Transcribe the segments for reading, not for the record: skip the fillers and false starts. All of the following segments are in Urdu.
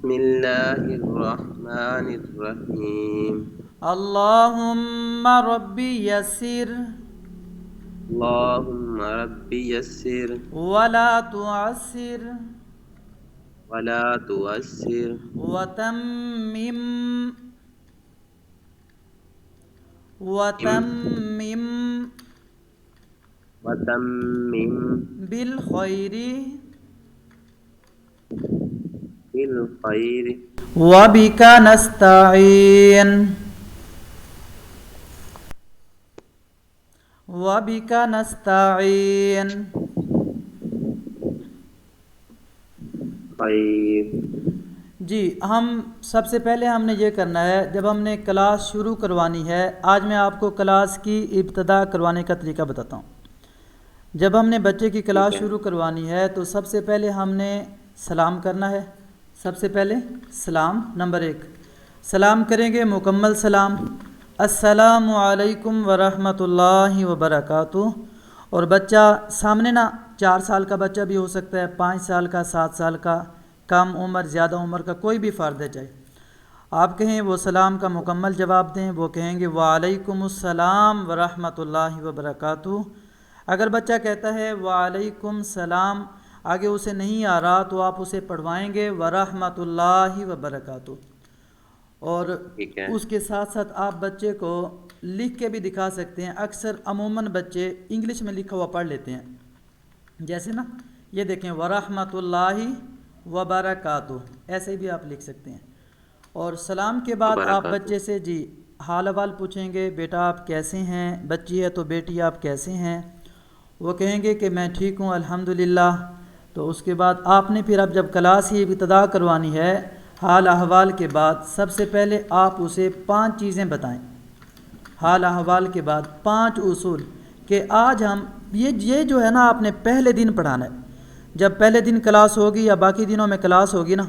بسم الله الرحمن الرحيم. اللهم ربي يسر اللهم ربي يسر ولا تعسر ولا تؤسر وتمم إم وتمم وتمم بالخير بالخير وبك نستعين وبك نستعين خير. جی ہم سب سے پہلے ہم نے یہ کرنا ہے، جب ہم نے کلاس شروع کروانی ہے، آج میں آپ کو کلاس کی ابتدا کروانے کا طریقہ بتاتا ہوں۔ جب ہم نے بچے کی کلاس شروع کروانی ہے تو سب سے پہلے ہم نے سلام کرنا ہے۔ سب سے پہلے سلام، نمبر 1 سلام کریں گے، مکمل سلام، السلام علیکم ورحمۃ اللہ وبرکاتہ۔ اور بچہ سامنے نا 4 سال کا بچہ بھی ہو سکتا ہے، 5 سال کا، 7 سال کا، کم عمر زیادہ عمر کا، کوئی بھی فرد ہے چاہے آپ کہیں، وہ سلام کا مکمل جواب دیں، وہ کہیں گے وعلیکم السلام ورحمۃ اللہ وبرکاتہ۔ اگر بچہ کہتا ہے وعلیکم السلام، آگے اسے نہیں آ رہا تو آپ اسے پڑھوائیں گے ورحمۃ اللہ وبرکاتہ، اور ٹھیک ہے. اس کے ساتھ ساتھ آپ بچے کو لکھ کے بھی دکھا سکتے ہیں۔ اکثر عموماً بچے انگلش میں لکھا ہوا پڑھ لیتے ہیں، جیسے نا یہ دیکھیں ورحمۃ اللہ وبرکاتہ، ایسے بھی آپ لکھ سکتے ہیں۔ اور سلام کے بعد آپ وبرکاتہ. بچے سے جی حال احوال پوچھیں گے، بیٹا آپ کیسے ہیں، بچی ہے تو بیٹی آپ کیسے ہیں، وہ کہیں گے کہ میں ٹھیک ہوں الحمدللہ۔ تو اس کے بعد آپ نے پھر اب جب کلاس ہی ابتدا کروانی ہے، حال احوال کے بعد سب سے پہلے آپ اسے 5 چیزیں بتائیں۔ حال احوال کے بعد 5 اصول کہ آج ہم یہ جو ہے نا آپ نے پہلے دن پڑھانا ہے۔ جب پہلے دن کلاس ہوگی یا باقی دنوں میں کلاس ہوگی نا،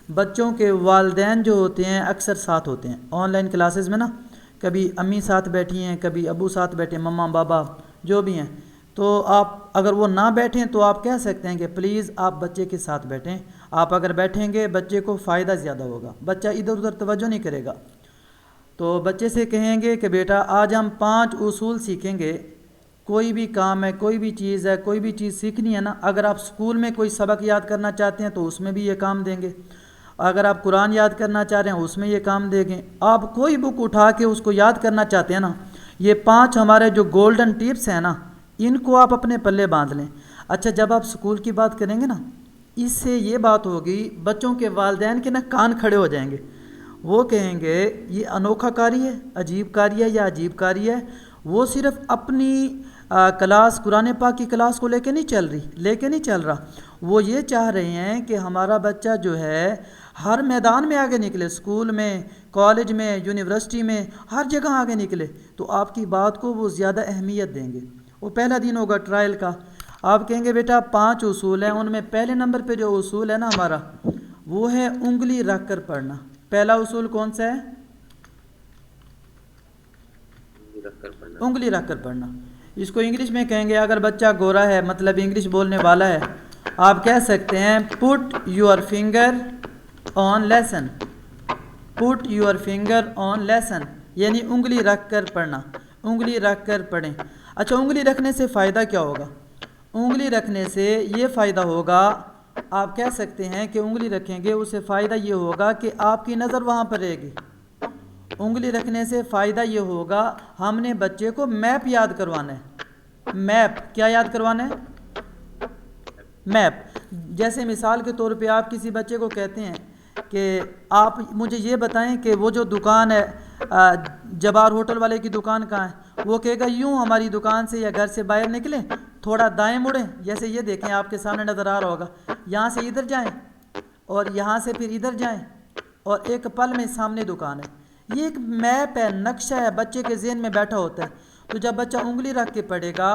بچوں کے والدین جو ہوتے ہیں اکثر ساتھ ہوتے ہیں آن لائن کلاسز میں نا، کبھی امی ساتھ بیٹھی ہیں، کبھی ابو ساتھ بیٹھے ہیں، مما بابا جو بھی ہیں، تو آپ اگر وہ نہ بیٹھیں تو آپ کہہ سکتے ہیں کہ پلیز آپ بچے کے ساتھ بیٹھیں۔ آپ اگر بیٹھیں گے بچے کو فائدہ زیادہ ہوگا، بچہ ادھر ادھر توجہ نہیں کرے گا۔ تو بچے سے کہیں گے کہ بیٹا آج ہم 5 اصول سیکھیں گے، کوئی بھی کام ہے، کوئی بھی چیز ہے، کوئی بھی چیز سیکھنی ہے نا، اگر آپ اسکول میں کوئی سبق یاد کرنا چاہتے ہیں تو اس میں بھی یہ کام دیں گے، اگر آپ قرآن یاد کرنا چاہ رہے ہیں اس میں یہ کام دیں گے، آپ کوئی بک اٹھا کے اس کو یاد کرنا چاہتے ہیں نا، یہ 5 ہمارے جو گولڈن ٹپس ہیں نا، ان کو آپ اپنے پلے باندھ لیں۔ اچھا جب آپ اسکول کی بات کریں گے نا، اس سے یہ بات ہوگی، بچوں کے والدین کے نا کان کھڑے ہو جائیں گے، وہ کہیں گے یہ انوکھا کاری ہے، عجیب کاری ہے یا عجیب کاری ہے، وہ صرف اپنی کلاس قرآن پاک کی کلاس کو لے کے نہیں چل رہا، وہ یہ چاہ رہے ہیں کہ ہمارا بچہ جو ہے ہر میدان میں آگے نکلے، اسکول میں، کالج میں، یونیورسٹی میں، ہر جگہ آگے نکلے، تو آپ کی بات کو وہ زیادہ اہمیت دیں گے۔ وہ پہلا دن ہوگا ٹرائل کا، آپ کہیں گے بیٹا 5 اصول ہیں، ان میں پہلے نمبر پہ جو اصول ہے نا ہمارا، وہ ہے انگلی رکھ کر پڑھنا۔ پہلا اصول کون سا ہے؟ انگلی رکھ کر پڑھنا۔ اس کو انگلش میں کہیں گے، اگر بچہ گورا ہے مطلب انگلش بولنے والا ہے، آپ کہہ سکتے ہیں put your finger on lesson, put your finger on lesson, یعنی انگلی رکھ کر پڑھنا، انگلی رکھ کر پڑھیں۔ اچھا انگلی رکھنے سے فائدہ کیا ہوگا؟ انگلی رکھنے سے یہ فائدہ ہوگا، آپ کہہ سکتے ہیں کہ انگلی رکھیں گے اس سے فائدہ یہ ہوگا کہ آپ کی نظر وہاں پر رہے گی۔ انگلی رکھنے سے فائدہ یہ ہوگا، ہم نے بچے کو میپ یاد کروانا ہے۔ میپ کیا یاد کروانا ہے؟ میپ۔ جیسے مثال کے طور پہ آپ کسی بچے کو کہتے ہیں کہ آپ مجھے یہ بتائیں کہ وہ جو دکان ہے جبار ہوٹل والے کی دکان کہاں ہے، وہ کہے گا یوں ہماری دکان سے یا گھر سے باہر نکلیں، تھوڑا دائیں مڑیں، جیسے یہ دیکھیں آپ کے سامنے نظر آ رہا ہوگا، یہاں سے ادھر جائیں اور یہاں سے پھر ادھر جائیں، اور ایک پل میں سامنے دکان ہے۔ یہ ایک میپ ہے، نقشہ ہے، بچے کے ذہن میں بیٹھا ہوتا ہے۔ تو جب بچہ انگلی رکھ کے پڑھے گا،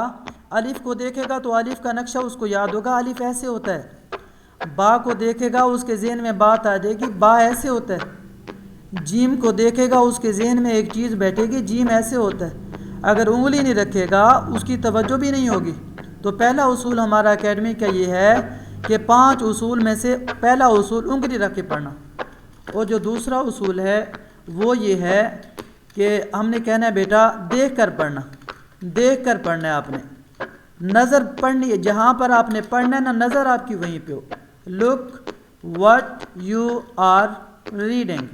الف کو دیکھے گا تو الف کا نقشہ اس کو یاد ہوگا، الف ایسے ہوتا ہے۔ با کو دیکھے گا اس کے ذہن میں بات آ جائے گی، با ایسے ہوتا ہے۔ جیم کو دیکھے گا اس کے ذہن میں ایک چیز بیٹھے گی، جیم ایسے ہوتا ہے۔ اگر انگلی نہیں رکھے گا اس کی توجہ بھی نہیں ہوگی۔ تو پہلا اصول ہمارا اکیڈمی کا یہ ہے کہ 5 اصول میں سے پہلا اصول انگلی رکھ کے پڑھنا۔ اور جو دوسرا اصول ہے وہ یہ ہے کہ ہم نے کہنا ہے بیٹا دیکھ کر پڑھنا، دیکھ کر پڑھنا ہے آپ نے، نظر پڑھنی ہے، جہاں پر آپ نے پڑھنا ہے نا نظر آپ کی وہیں پہ ہو. Look what you are reading,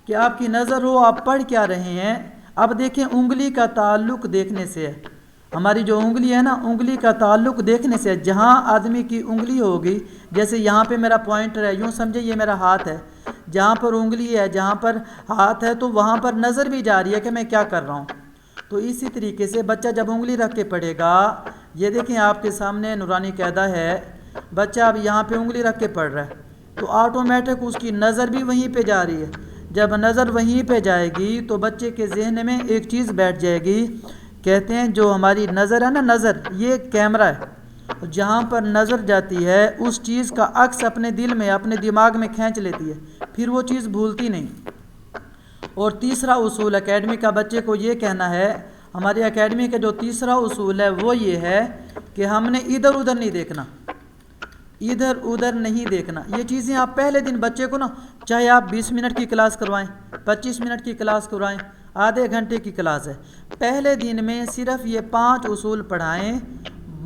کہ آپ کی نظر ہو آپ پڑھ کیا رہے ہیں. اب دیکھیں انگلی کا تعلق دیکھنے سے ہے، ہماری جو انگلی ہے نا انگلی کا تعلق دیکھنے سے ہے. جہاں آدمی کی انگلی ہوگی، جیسے یہاں پہ میرا پوائنٹر ہے، یوں سمجھے یہ میرا ہاتھ ہے، جہاں پر انگلی ہے جہاں پر ہاتھ ہے تو وہاں پر نظر بھی جا رہی ہے کہ میں کیا کر رہا ہوں. تو اسی طریقے سے بچہ جب انگلی رکھ کے پڑھے گا، یہ دیکھیں آپ کے سامنے نورانی قاعدہ ہے، بچہ اب یہاں پہ انگلی رکھ کے پڑھ رہا ہے تو آٹومیٹک اس کی نظر بھی وہیں پہ جا رہی ہے. جب نظر وہیں پہ جائے گی تو بچے کے ذہن میں ایک چیز بیٹھ جائے گی. کہتے ہیں جو ہماری نظر ہے نا، نظر یہ کیمرہ ہے، جہاں پر نظر جاتی ہے اس چیز کا عکس اپنے دل میں اپنے دماغ میں کھینچ لیتی ہے، پھر وہ چیز بھولتی نہیں. اور تیسرا اصول اکیڈمی کا بچے کو یہ کہنا ہے، ہماری اکیڈمی کا جو تیسرا اصول ہے وہ یہ ہے کہ ہم نے ادھر ادھر نہیں دیکھنا، ادھر ادھر نہیں دیکھنا. یہ چیزیں آپ پہلے دن بچے کو نا، چاہے آپ 20 منٹ کی کلاس کروائیں، 25 منٹ کی کلاس کروائیں، آدھے گھنٹے کی کلاس ہے، پہلے دن میں صرف یہ 5 اصول پڑھائیں،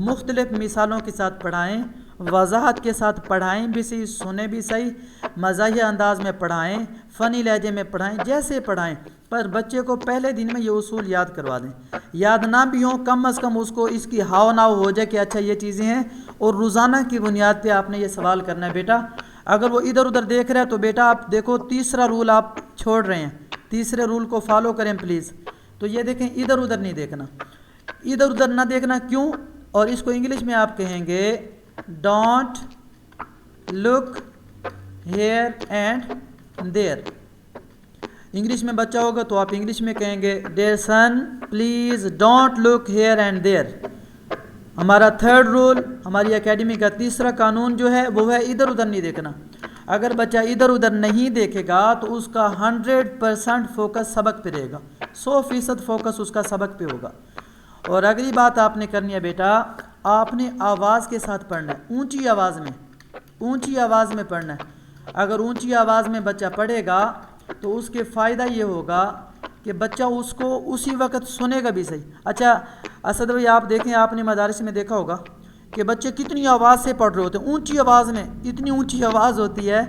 مختلف مثالوں کے ساتھ پڑھائیں، وضاحت کے ساتھ پڑھائیں بھی صحیح، سنیں بھی صحیح، مزاحیہ انداز میں پڑھائیں، فنی لہجے میں پڑھائیں، جیسے پڑھائیں، پر بچے کو پہلے دن میں یہ اصول یاد کروا دیں. یاد نہ بھی ہوں کم از کم اس کو اس کی ہاؤ ناؤ ہو جائے کہ اچھا یہ چیزیں ہیں. اور روزانہ کی بنیاد پہ آپ نے یہ سوال کرنا ہے بیٹا. اگر وہ ادھر ادھر دیکھ رہا ہے تو بیٹا آپ دیکھو تیسرا رول آپ چھوڑ رہے ہیں، تیسرے رول کو فالو کریں پلیز. تو یہ دیکھیں ادھر ادھر نہیں دیکھنا، ادھر ادھر نہ دیکھنا. کیوں؟ اور اس کو انگلش میں آپ کہیں گے don't look here and there. English میں بچہ ہوگا تو آپ انگلش میں کہیں گے dear son please don't look here and there. ہمارا تھرڈ رول، ہماری اکیڈمی کا تیسرا قانون جو ہے وہ ہے ادھر ادھر نہیں دیکھنا. اگر بچہ ادھر ادھر نہیں دیکھے گا تو اس کا 100% فوکس سبق پہ رہے گا، 100% فوکس اس کا سبق پہ ہوگا. اور اگلی بات آپ نے کرنی ہے بیٹا، آپ نے آواز کے ساتھ پڑھنا ہے، اونچی آواز میں، اونچی آواز میں پڑھنا ہے. اگر اونچی آواز میں بچہ پڑھے گا تو اس کے فائدہ یہ ہوگا کہ بچہ اس کو اسی وقت سنے گا بھی صحیح. اچھا اسد بھائی آپ دیکھیں، آپ نے مدارس میں دیکھا ہوگا کہ بچے کتنی آواز سے پڑھ رہے ہوتے ہیں، اونچی آواز میں، اتنی اونچی آواز ہوتی ہے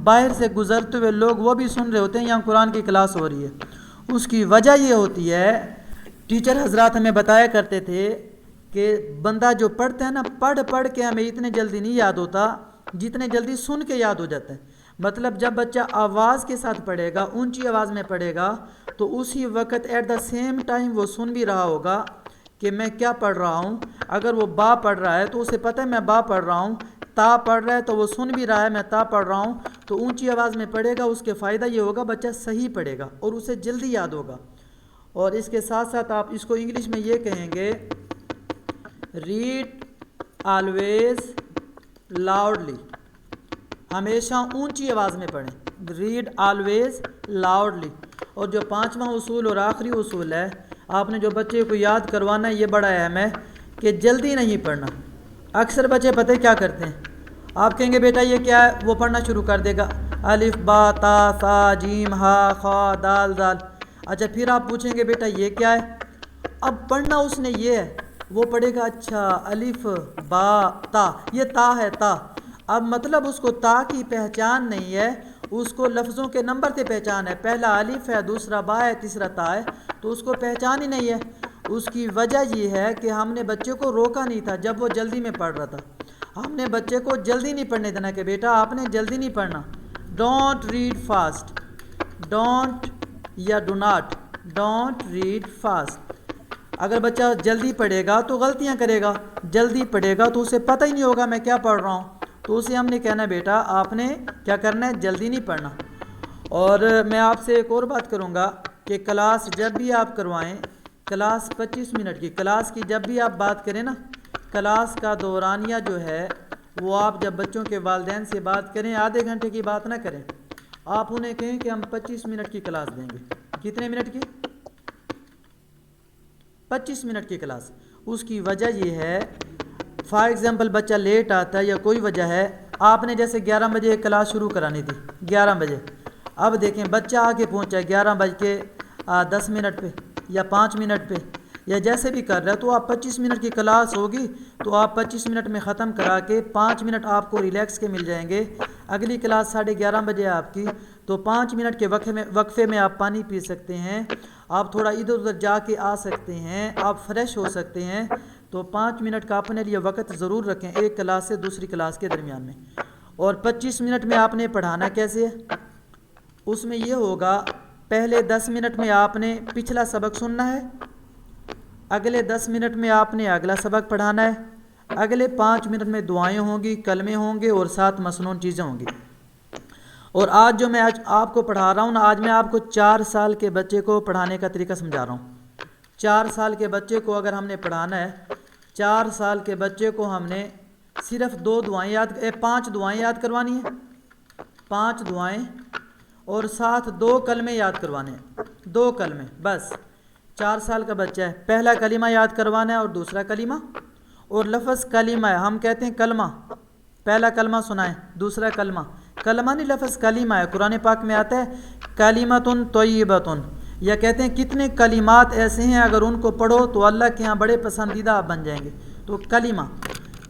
باہر سے گزرتے ہوئے لوگ وہ بھی سن رہے ہوتے ہیں یہاں قرآن کی کلاس ہو رہی ہے. اس کی وجہ یہ ہوتی ہے، ٹیچر حضرات ہمیں بتایا کرتے تھے کہ بندہ جو پڑھتا ہے نا، پڑھ کے ہمیں اتنے جلدی نہیں یاد ہوتا جتنے جلدی سن کے یاد ہو جاتا ہے. مطلب جب بچہ آواز کے ساتھ پڑھے گا، اونچی آواز میں پڑھے گا تو اسی وقت ایٹ دا سیم ٹائم وہ سن بھی رہا ہوگا کہ میں کیا پڑھ رہا ہوں. اگر وہ با پڑھ رہا ہے تو اسے پتہ ہے میں با پڑھ رہا ہوں، تا پڑھ رہا ہے تو وہ سن بھی رہا ہے میں تا پڑھ رہا ہوں. تو اونچی آواز میں پڑھے گا، اس کے فائدہ یہ ہوگا بچہ صحیح پڑھے گا اور اسے جلدی یاد ہوگا. اور اس کے ساتھ ساتھ آپ اس کو انگلش میں یہ کہیں گے ریڈ آلویز لاؤڈلی، ہمیشہ اونچی آواز میں پڑھیں، ریڈ آلویز لاؤڈلی. اور جو 5واں اصول اور آخری اصول ہے، آپ نے جو بچے کو یاد کروانا ہے یہ بڑا اہم ہے کہ جلدی نہیں پڑھنا. اکثر بچے پتہ کیا کرتے ہیں، آپ کہیں گے بیٹا یہ کیا ہے، وہ پڑھنا شروع کر دے گا الف با تا سا جیم ہا خا دال دال. اچھا پھر آپ پوچھیں گے بیٹا یہ کیا ہے، اب پڑھنا اس نے یہ ہے، وہ پڑھے گا اچھا الف با تا، یہ تا ہے تا. اب مطلب اس کو تا کی پہچان نہیں ہے، اس کو لفظوں کے نمبر سے پہچان ہے، پہلا الف ہے، دوسرا با ہے، تیسرا تا ہے، تو اس کو پہچان ہی نہیں ہے. اس کی وجہ یہ ہے کہ ہم نے بچے کو روکا نہیں تھا جب وہ جلدی میں پڑھ رہا تھا. ہم نے بچے کو جلدی نہیں پڑھنے دینا کہ بیٹا آپ نے جلدی نہیں پڑھنا. ڈونٹ ریڈ فاسٹ، ڈونٹ یا do not, don't read fast. اگر بچہ جلدی پڑھے گا تو غلطیاں کرے گا، جلدی پڑھے گا تو اسے پتہ ہی نہیں ہوگا میں کیا پڑھ رہا ہوں. تو اسے ہم نے کہنا ہے بیٹا آپ نے کیا کرنا ہے، جلدی نہیں پڑھنا. اور میں آپ سے ایک اور بات کروں گا کہ کلاس جب بھی آپ کروائیں، کلاس 25 منٹ کی کلاس کی جب بھی آپ بات کریں نا، کلاس کا دورانیہ جو ہے وہ آپ جب بچوں کے والدین سے بات کریں آدھے گھنٹے کی بات نہ کریں، آپ انہیں کہیں کہ ہم 25 منٹ کی کلاس دیں گے. کتنے منٹ کی؟ 25 منٹ کی کلاس. اس کی وجہ یہ ہے فار ایگزامپل بچہ لیٹ آتا ہے یا کوئی وجہ ہے آپ نے جیسے 11 بجے کلاس شروع کرانی تھی 11 بجے، اب دیکھیں بچہ آ کے پہنچا 11:10 پہ یا 5 منٹ پہ یا جیسے بھی کر رہا ہے، تو آپ 25 منٹ کی کلاس ہوگی تو آپ 25 منٹ میں ختم کرا کے 5 منٹ آپ کو ریلیکس کے مل جائیں گے. اگلی کلاس 11:30 بجے آپ کی، تو 5 منٹ کے وقفے میں آپ پانی پی سکتے ہیں، آپ تھوڑا ادھر ادھر جا کے آ سکتے ہیں، آپ فریش ہو سکتے ہیں. تو 5 منٹ کا اپنے لیے وقت ضرور رکھیں ایک کلاس سے دوسری کلاس کے درمیان میں. اور 25 منٹ میں آپ نے پڑھانا کیسے ہے؟ اس میں یہ ہوگا، پہلے 10 منٹ میں آپ نے پچھلا سبق سننا ہے، اگلے 10 منٹ میں آپ نے اگلا سبق پڑھانا ہے، اگلے 5 منٹ میں دعائیں ہوں گی، کلمے ہوں گے اور 7 مسنون چیزیں ہوں گی. اور آج جو میں آپ کو پڑھا رہا ہوں نا، آج میں آپ کو 4 سال کے بچے کو پڑھانے کا طریقہ سمجھا رہا ہوں. 4 سال کے بچے کو اگر ہم نے پڑھانا ہے، 4 سال کے بچے کو ہم نے صرف 5 دعائیں یاد کروانی ہیں، 5 دعائیں اور ساتھ 2 کلمے یاد کروانے ہیں، 2 کلمے بس. 4 سال کا بچہ ہے، پہلا کلمہ یاد کروانا ہے اور دوسرا کلمہ، اور لفظ کلمہ ہے، ہم کہتے ہیں کلمہ، پہلا کلمہ سنائیں، دوسرا کلمہ نہیں، لفظ کلمہ ہے. قرآن پاک میں آتا ہے کلمۃ طیبۃ، یا کہتے ہیں کتنے کلمات ایسے ہیں اگر ان کو پڑھو تو اللہ کے ہاں بڑے پسندیدہ آپ بن جائیں گے. تو کلمہ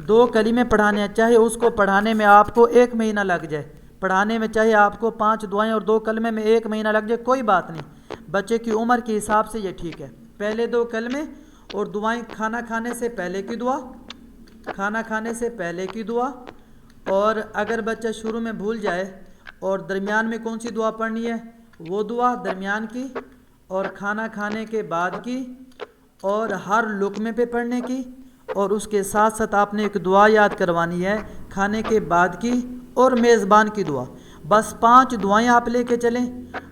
2 کلمے پڑھانے ہیں، چاہے اس کو پڑھانے میں آپ کو 1 مہینہ لگ جائے، پڑھانے میں چاہے آپ کو 5 دعائیں اور 2 کلمے میں 1 مہینہ لگ جائے، کوئی بات نہیں، بچے کی عمر کے حساب سے یہ ٹھیک ہے. پہلے 2 کلمے اور دعائیں، کھانا کھانے سے پہلے کی دعا، کھانا کھانے سے پہلے کی دعا، اور اگر بچہ شروع میں بھول جائے اور درمیان میں کون سی دعا پڑھنی ہے وہ دعا درمیان کی، اور کھانا کھانے کے بعد کی، اور ہر لقمے پہ پڑھنے کی، اور اس کے ساتھ ساتھ آپ نے ایک دعا یاد کروانی ہے کھانے کے بعد کی اور میزبان کی دعا. بس 5 دعائیں آپ لے کے چلیں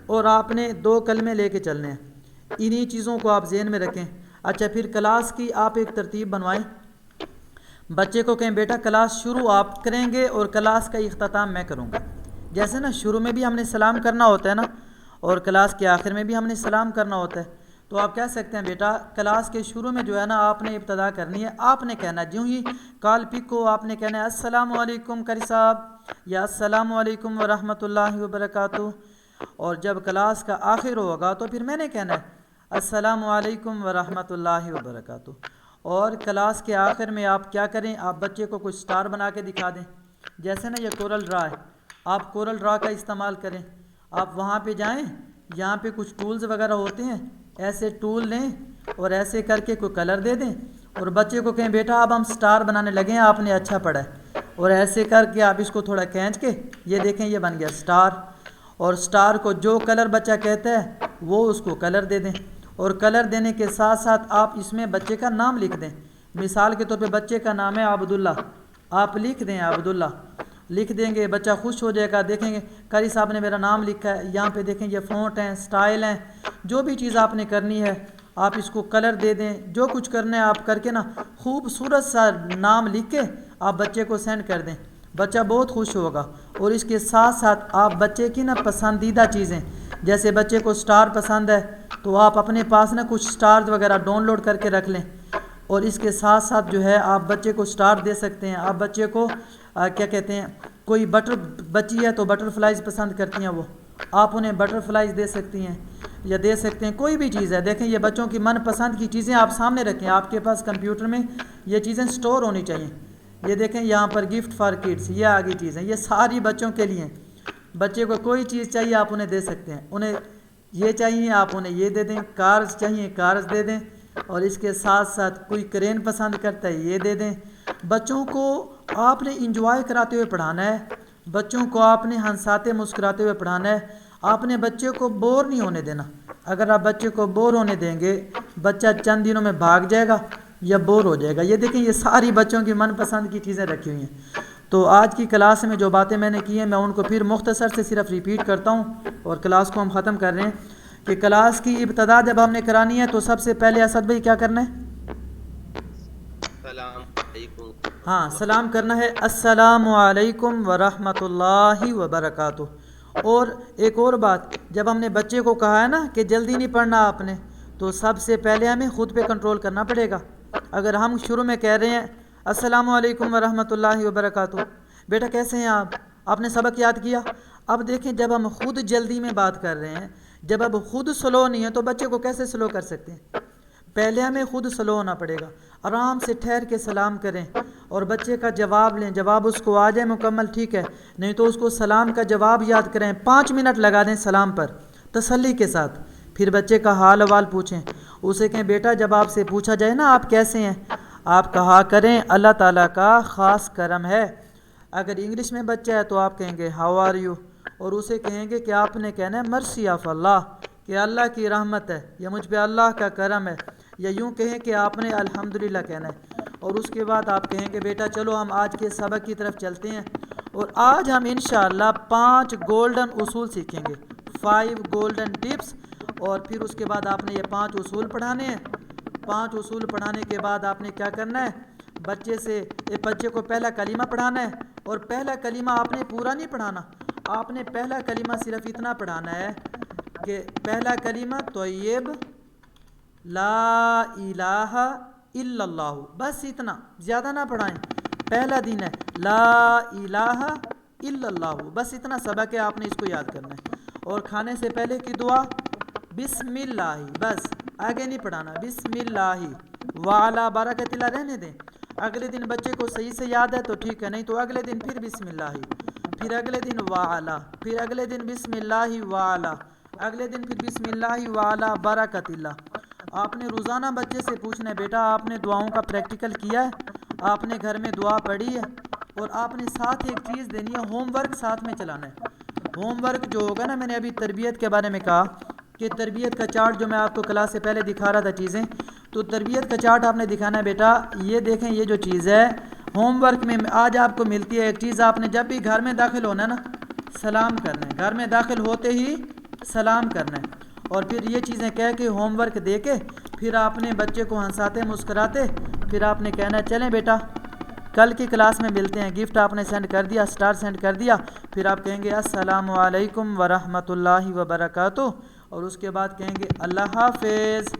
اور آپ نے 2 کلمے لے کے چلنے ہیں. انہی چیزوں کو آپ ذہن میں رکھیں. اچھا، پھر کلاس کی آپ ایک ترتیب بنوائیں، بچے کو کہیں بیٹا کلاس شروع آپ کریں گے اور کلاس کا اختتام میں کروں گا. جیسے نا شروع میں بھی ہم نے سلام کرنا ہوتا ہے نا، اور کلاس کے آخر میں بھی ہم نے سلام کرنا ہوتا ہے، تو آپ کہہ سکتے ہیں بیٹا کلاس کے شروع میں جو ہے نا آپ نے ابتدا کرنی ہے، آپ نے کہنا ہے، جوں ہی کال پک کو آپ نے کہنا ہے السلام علیکم قاری صاحب یا السلام علیکم ورحمۃ اللہ وبرکاتہ. اور جب کلاس کا آخر ہوگا تو پھر میں نے کہنا ہے السلام علیکم ورحمۃ اللہ وبرکاتہ. اور کلاس کے آخر میں آپ کیا کریں، آپ بچے کو کچھ سٹار بنا کے دکھا دیں. جیسے نا یہ کورل ڈرا ہے، آپ کورل ڈرا کا استعمال کریں، آپ وہاں پہ جائیں، یہاں پہ کچھ ٹولز وغیرہ ہوتے ہیں، ایسے ٹول لیں اور ایسے کر کے کوئی کلر دے دیں اور بچے کو کہیں بیٹا اب ہم سٹار بنانے لگے ہیں، آپ نے اچھا پڑھا ہے، اور ایسے کر کے آپ اس کو تھوڑا کھینچ کے یہ دیکھیں یہ بن گیا سٹار. اور سٹار کو جو کلر بچہ کہتا ہے وہ اس کو کلر دے دیں، اور کلر دینے کے ساتھ ساتھ آپ اس میں بچے کا نام لکھ دیں. مثال کے طور پہ بچے کا نام ہے عبداللہ، آپ لکھ دیں عبداللہ، لکھ دیں گے بچہ خوش ہو جائے گا. دیکھیں گے قاری صاحب نے میرا نام لکھا ہے، یہاں پہ دیکھیں یہ فونٹ ہیں، سٹائل ہیں، جو بھی چیز آپ نے کرنی ہے آپ اس کو کلر دے دیں، جو کچھ کرنا ہے آپ کر کے نا خوبصورت سا نام لکھ کے آپ بچے کو سینڈ کر دیں، بچہ بہت خوش ہوگا. اور اس کے ساتھ ساتھ آپ بچے کی نا پسندیدہ چیزیں، جیسے بچے کو سٹار پسند ہے تو آپ اپنے پاس نا کچھ سٹارز وغیرہ ڈاؤن لوڈ کر کے رکھ لیں، اور اس کے ساتھ ساتھ جو ہے آپ بچے کو سٹار دے سکتے ہیں. آپ بچے کو کیا کہتے ہیں، کوئی بچی ہے تو بٹر فلائز پسند کرتی ہیں، وہ آپ انہیں بٹر فلائز دے سکتی ہیں یا دے سکتے ہیں، کوئی بھی چیز ہے. دیکھیں یہ بچوں کی من پسند کی چیزیں آپ سامنے رکھیں، آپ کے پاس کمپیوٹر میں یہ چیزیں سٹور ہونی چاہیے. یہ دیکھیں یہاں پر گفٹ فار کڈس، یہ آگے چیزیں، یہ ساری بچوں کے لیے. بچے کو کوئی چیز چاہیے آپ انہیں دے سکتے ہیں، انہیں یہ چاہیے آپ انہیں یہ دے دیں، کارز چاہیے کارز دے دیں، اور اس کے ساتھ ساتھ کوئی کرین پسند کرتا ہے یہ دے دیں. بچوں کو آپ نے انجوائے کراتے ہوئے پڑھانا ہے، بچوں کو آپ نے ہنساتے مسکراتے ہوئے پڑھانا ہے. آپ نے بچے کو بور نہیں ہونے دینا. اگر آپ بچے کو بور ہونے دیں گے بچہ چند دنوں میں بھاگ جائے گا یا بور ہو جائے گا. یہ دیکھیں یہ ساری بچوں کی من پسند کی چیزیں رکھی ہوئی ہیں. تو آج کی کلاس میں جو باتیں میں نے کی ہیں میں ان کو پھر مختصر سے صرف ریپیٹ کرتا ہوں اور کلاس کو ہم ختم کر رہے ہیں کہ کلاس کی ابتدا جب ہم نے کرانی ہے تو سب سے پہلے اسد بھائی کیا کرنا ہے؟ السلام علیکم. ہاں سلام کرنا ہے، السلام علیکم ورحمۃ اللہ وبرکاتہ. اور ایک اور بات، جب ہم نے بچے کو کہا ہے نا کہ جلدی نہیں پڑھنا آپ نے، تو سب سے پہلے ہمیں خود پہ کنٹرول کرنا پڑے گا. اگر ہم شروع میں کہہ رہے ہیں السلام علیکم ورحمۃ اللہ وبرکاتہ بیٹا کیسے ہیں آپ نے سبق یاد کیا؟ اب دیکھیں جب ہم خود جلدی میں بات کر رہے ہیں، جب اب خود سلو نہیں ہے تو بچے کو کیسے سلو کر سکتے ہیں؟ پہلے ہمیں خود سلو ہونا پڑے گا، آرام سے ٹھہر کے سلام کریں اور بچے کا جواب لیں، جواب اس کو آ جائے مکمل ٹھیک ہے، نہیں تو اس کو سلام کا جواب یاد کریں، 5 منٹ لگا دیں سلام پر تسلی کے ساتھ، پھر بچے کا حال احوال پوچھیں، اسے کہیں بیٹا جب آپ سے پوچھا جائے نا آپ کیسے ہیں، آپ کہا کریں اللہ تعالیٰ کا خاص کرم ہے۔ اگر انگلش میں بچہ ہے تو آپ کہیں گے ہاؤ آر یو، اور اسے کہیں گے کہ آپ نے کہنا ہے مرسی آف اللہ، کہ اللہ کی رحمت ہے یا مجھ پہ اللہ کا کرم ہے، یا یوں کہیں کہ آپ نے الحمدللہ کہنا ہے، اور اس کے بعد آپ کہیں گے بیٹا چلو ہم آج کے سبق کی طرف چلتے ہیں، اور آج ہم انشاءاللہ 5 گولڈن اصول سیکھیں گے، 5 گولڈن ٹپس، اور پھر اس کے بعد آپ نے یہ 5 اصول پڑھانے ہیں۔ 5 اصول پڑھانے کے بعد آپ نے کیا کرنا ہے، بچے کو پہلا کلمہ پڑھانا ہے، اور پہلا کلمہ آپ نے پورا نہیں پڑھانا، آپ نے پہلا کلمہ صرف اتنا پڑھانا ہے کہ پہلا کلمہ طیب لا الہ الا اللہ، بس اتنا، زیادہ نہ پڑھائیں، پہلا دن ہے لا الہ الا اللہ، بس اتنا سبق ہے، آپ نے اس کو یاد کرنا ہے، اور کھانے سے پہلے کی دعا بسم اللہ، بس آگے نہیں پڑھانا، بسم اللہ وعلی برکت اللہ رہنے دیں، اگلے دن بچے کو صحیح سے یاد ہے تو ٹھیک ہے، نہیں تو اگلے دن پھر بسم اللہ، پھر اگلے دن وعلی، پھر اگلے دن بسم اللہ وعلی، اگلے دن پھر بسم اللہ وعلی برکت اللہ۔ آپ نے روزانہ بچے سے پوچھنا ہے بیٹا آپ نے دعاؤں کا پریکٹیکل کیا ہے، آپ نے گھر میں دعا پڑھی ہے، اور آپ نے ساتھ ایک چیز دینی ہے، ہوم ورک ساتھ میں چلانا ہے۔ ہوم ورک جو ہوگا نا، میں نے ابھی تربیت کے بارے میں کہا کہ تربیت کا چارٹ جو میں آپ کو کلاس سے پہلے دکھا رہا تھا چیزیں، تو تربیت کا چارٹ آپ نے دکھانا ہے بیٹا، یہ دیکھیں یہ جو چیز ہے ہوم ورک میں آج آپ کو ملتی ہے، ایک چیز آپ نے جب بھی گھر میں داخل ہونا ہے نا سلام کرنا ہے، گھر میں داخل ہوتے ہی سلام کرنا ہے، اور پھر یہ چیزیں کہہ کے ہوم ورک دے کے پھر آپ نے بچے کو ہنساتے مسکراتے پھر آپ نے کہنا ہے چلیں بیٹا کل کی کلاس میں ملتے ہیں، گفٹ آپ نے سینڈ کر دیا، سٹار سینڈ کر دیا، پھر آپ کہیں گے السلام علیکم ورحمۃ اللہ وبرکاتہ، اور اس کے بعد کہیں گے اللہ حافظ۔